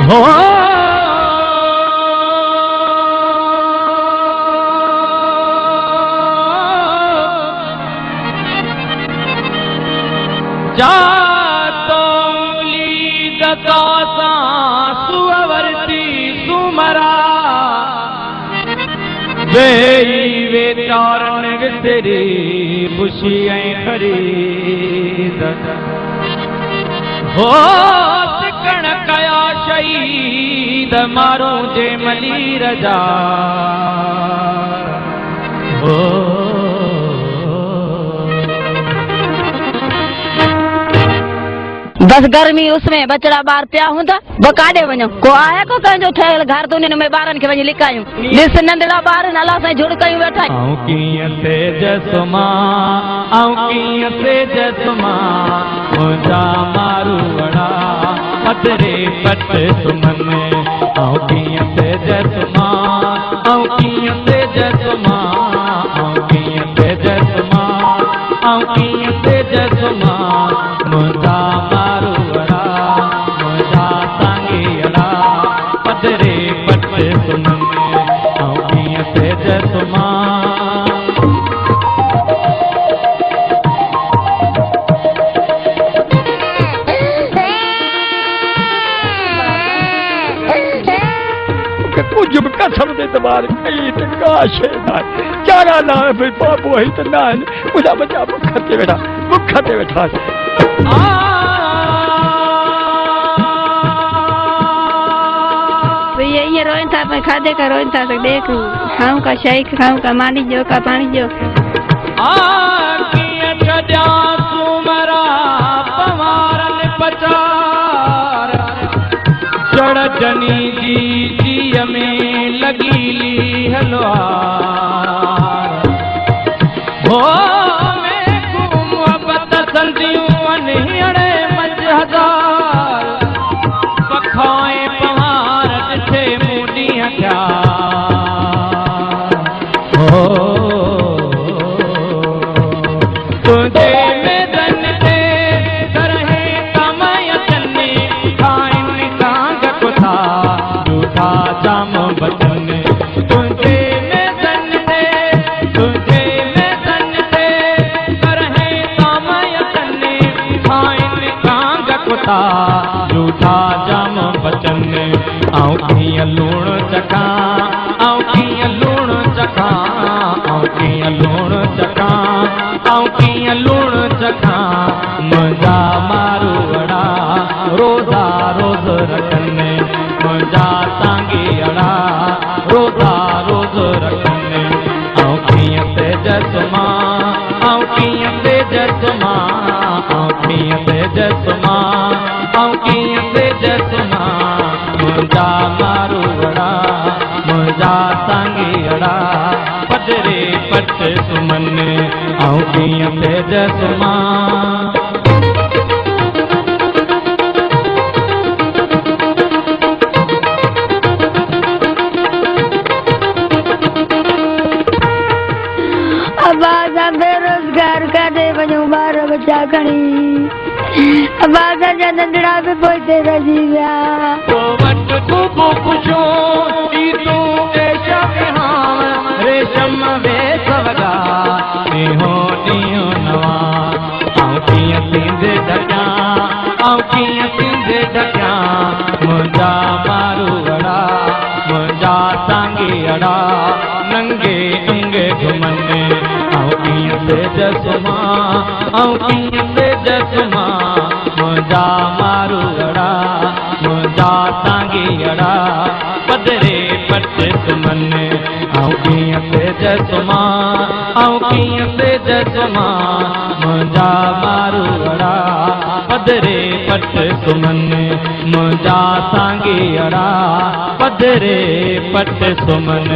हो जातो ली दतासा सुवरती सुमरा वे चारण तेरी खुशी खरीद हो सिकण कया शहीद मारो जे मली रजा हो बस गर्मी उसमें बचड़ा बार पिया हूंदा बकाडे वञो को आहे को कंहिंजो ठहियल घर तो उन में ॿारनि खे वञी लिकायूं ॾिस नंढड़ा ॿार अलाह सां जुड़ कयूं वेठा आऊं कीअं तेजसमा आऊं कीअं तेजसमा मुंहिंजा मारू वड़ा पतरे पट सुमन आऊं कीअं तेजसमा आऊं कीअं तेजसमा आऊं कीअं तेजसमा आऊं कीअं तेजसमा मुंहिंजा मारू वड़ा मुंहिंजा सांगी अड़ा पतरे पट सुमन आऊं कीअं तेजसमा कुछ भी कसम दे तुम्हारे कई तो काश है ना चारा ना है फिर बाबू है तो ना मुझा बचा मुखते बैठा ये रोइन था मैं खादे का रोइन था तो देख खाऊं का शेख खाऊं का मानी जो का पानी जो किया चढ़ा सुमरा पवारन पचार चढ़ जनी जी में लगीली हलवार हो मैं मोहब्बत संदियों अनहड़े मज हजार पखाए पहाड़ थे मुंडियां क्या हो तुझे मैदन ते करहे कमाया चन्ने खाइन कांग कुथा झूठा जाम बचने तुझे मैदन ते करहे कमाया चन्ने खाइन कांग कुथा झूठा जाम बचने आऊं कीअं लूण चखा आऊं कीअं लूण चखा आऊं कीअं लूण चखा आऊं कीअं लूण चखा मुंहिंजा मारू वड़ा रोज़ा रोज़ रखने मुंहिंजा सांगी अड़ा रोज़ा रोज़ रखने आऊं कीअं तेजसमा आऊं कीअं तेजसमा आऊं कीअं तेजसमा आऊं कीअं तेजसमा मुंहिंजा मारू वड़ा मुंहिंजा सांगी अड़ा पदरे पट सुमन आऊं कीअं तेजसमा अबाजा बेरोजगार काॾे वञूं ॿार बचा खणी अबाजा जा नंढड़ा बि पोइते रहिजी विया तो वट खूब खुशो ई तूं ऐशा विहाम रेशम वेस वगा ॾींहों ॾींहों नवां आऊं कीअं थींदे ढकियां आऊं कीअं थींदे ढकियां मुंहिंजा मारू वड़ा मुंहिंजा सांगी अड़ा नंगे अंगे घुमने आऊं कीअं तेजसमा आऊं कीअं तेजसमा मुंहिंजा मारू अड़ा मुंहिंजा सांगी अड़ा पदरे पट सुमन आऊं कीअं तेजसमा आऊं कीअं तेजसमा मुंहिंजा मारू अड़ा पदरे पट सुमन मुंहिंजा सांगी अड़ा पदरे पट सुमन